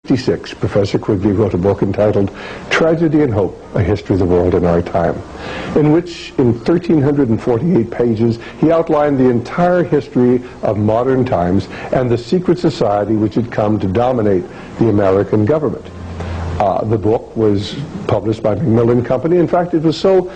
1956, Professor Quigley wrote a book entitled Tragedy and Hope, A History of the World in Our Time, in which, in 1,348 pages, he outlined the entire history of modern times and the secret society which had come to dominate the American government. The book was published by Macmillan Company. In fact, it was so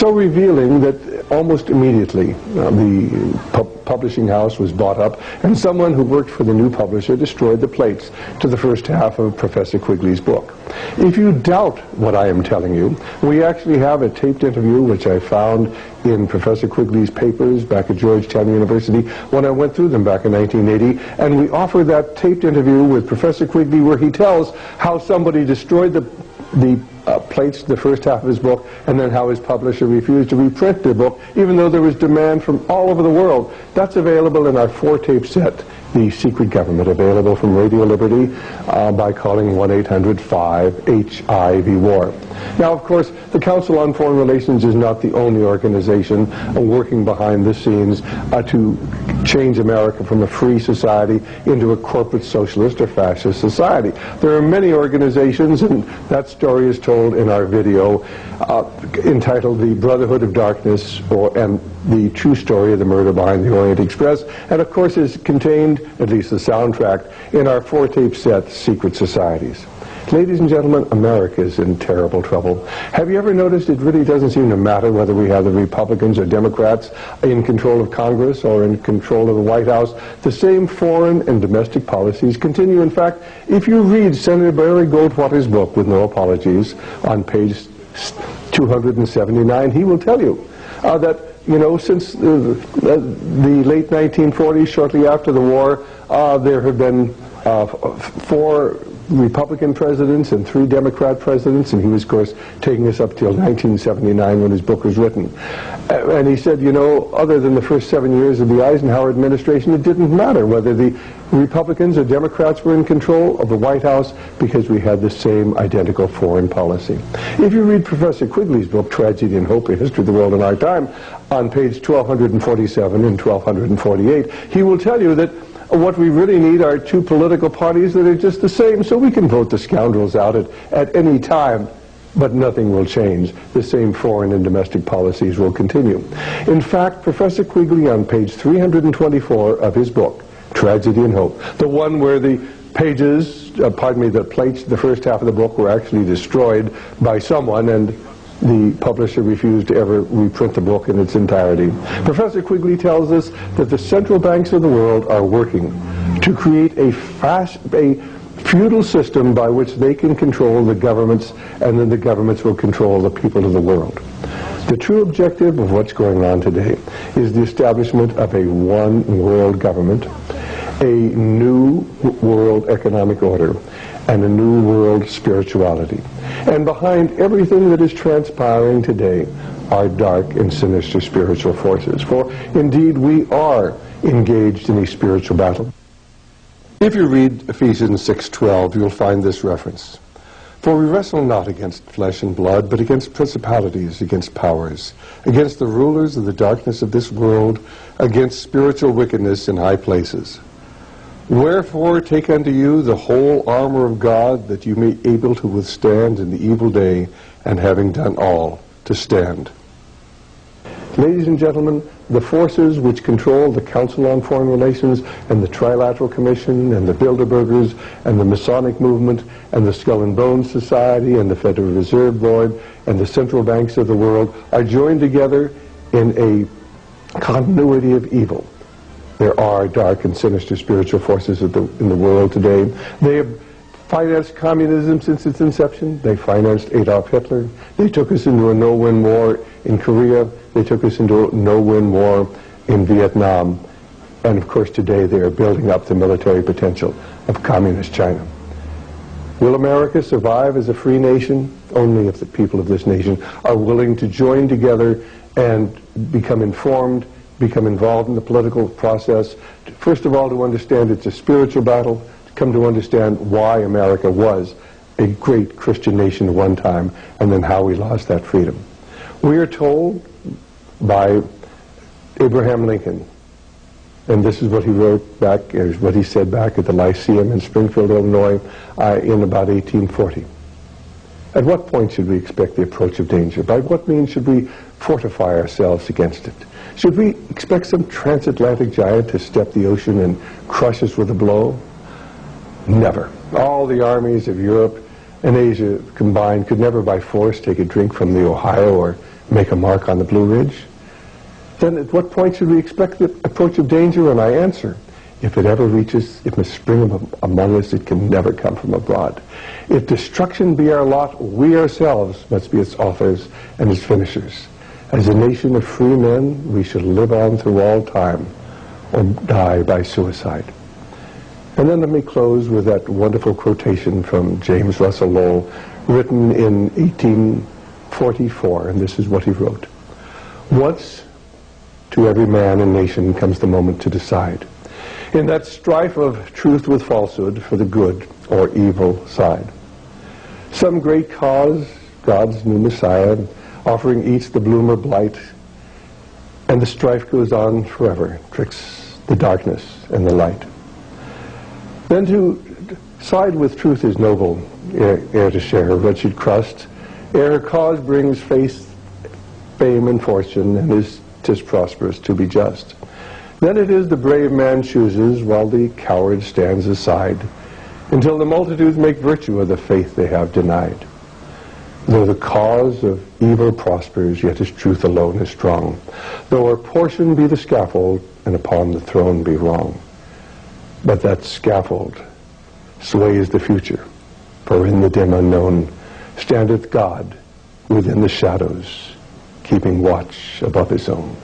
revealing that almost immediately the publishing house was bought up, and someone who worked for the new publisher destroyed the plates to the first half of Professor Quigley's book. If you doubt what I am telling you, we actually have a taped interview which I found in Professor Quigley's papers back at Georgetown University when I went through them back in 1980, and we offer that taped interview with Professor Quigley where he tells how somebody destroyed the plates the first half of his book, and then how his publisher refused to reprint the book even though there was demand from all over the world. That's available in our 4-tape set, The Secret Government, available from Radio Liberty by calling 1-800-5-HIV-WAR. Now, of course, the Council on Foreign Relations is not the only organization working behind the scenes to change America from a free society into a corporate socialist or fascist society. There are many organizations, and that story is told in our video entitled The Brotherhood of Darkness, and the true story of the murder behind the Orient Express, and of course is contained, at least the soundtrack, in our 4-tape set, Secret Societies. Ladies and gentlemen, America is in terrible trouble. Have you ever noticed it really doesn't seem to matter whether we have the Republicans or Democrats in control of Congress or in control of the White House? The same foreign and domestic policies continue. In fact, if you read Senator Barry Goldwater's book, With No Apologies, on page 279, he will tell you that, you know, since the late 1940s, shortly after the war, there have been 4 Republican presidents and 3 Democrat presidents, and he was, of course, taking us up till 1979 when his book was written. And he said, you know, other than the first 7 years of the Eisenhower administration, it didn't matter whether the Republicans or Democrats were in control of the White House because we had the same identical foreign policy. If you read Professor Quigley's book, Tragedy and Hope, A History of the World in Our Time, on page 1247 and 1248, he will tell you that what we really need are 2 political parties that are just the same, so we can vote the scoundrels out at any time, but nothing will change. The same foreign and domestic policies will continue. In fact, Professor Quigley, on page 324 of his book, Tragedy and Hope, the one where the pages, the plates, the first half of the book were actually destroyed by someone, and the publisher refused to ever reprint the book in its entirety. Professor Quigley tells us that the central banks of the world are working to create a feudal system by which they can control the governments, and then the governments will control the people of the world. The true objective of what's going on today is the establishment of a one world government, a new world economic order, and a new world spirituality. And behind everything that is transpiring today are dark and sinister spiritual forces. For indeed, we are engaged in a spiritual battle. If you read Ephesians 6:12, you'll find this reference. For we wrestle not against flesh and blood, but against principalities, against powers, against the rulers of the darkness of this world, against spiritual wickedness in high places. Wherefore take unto you the whole armor of God, that you may be able to withstand in the evil day, and having done all, to stand. Ladies and gentlemen, the forces which control the Council on Foreign Relations and the Trilateral Commission and the Bilderbergers and the Masonic Movement and the Skull and Bones Society and the Federal Reserve Board and the central banks of the world are joined together in a continuity of evil. There are dark and sinister spiritual forces in the world today. They have financed communism since its inception. They financed Adolf Hitler. They took us into a no-win war in Korea. They took us into a no-win war in Vietnam. And of course today they are building up the military potential of communist China. Will America survive as a free nation? Only if the people of this nation are willing to join together and become informed, become involved in the political process, first of all to understand it's a spiritual battle, to come to understand why America was a great Christian nation at one time, and then how we lost that freedom. We are told by Abraham Lincoln And this is what he wrote back, or what he said back at the Lyceum in Springfield, Illinois, in about 1840. At what point should we expect the approach of danger? By what means should we fortify ourselves against it? Should we expect some transatlantic giant to step the ocean and crush us with a blow? Never. All the armies of Europe and Asia combined could never by force take a drink from the Ohio or make a mark on the Blue Ridge. Then at what point should we expect the approach of danger? And I answer, if it ever reaches, it must spring among us, it can never come from abroad. If destruction be our lot, we ourselves must be its authors and its finishers. As a nation of free men, we should live on through all time or die by suicide. And then let me close with that wonderful quotation from James Russell Lowell, written in 1844, and this is what he wrote. Once to every man and nation comes the moment to decide, in that strife of truth with falsehood for the good or evil side. Some great cause, God's new Messiah, offering each the bloom or blight, and the strife goes on forever, twixt the darkness and the light. Then to side with truth is noble, ere to share her wretched crust, ere her cause brings faith, fame, and fortune, and is 'tis prosperous to be just. Then it is the brave man chooses, while the coward stands aside, until the multitudes make virtue of the faith they have denied. Though the cause of evil prospers, yet his truth alone is strong. Though our portion be the scaffold, and upon the throne be wrong. But that scaffold sways the future, for in the dim unknown standeth God within the shadows, keeping watch above his own.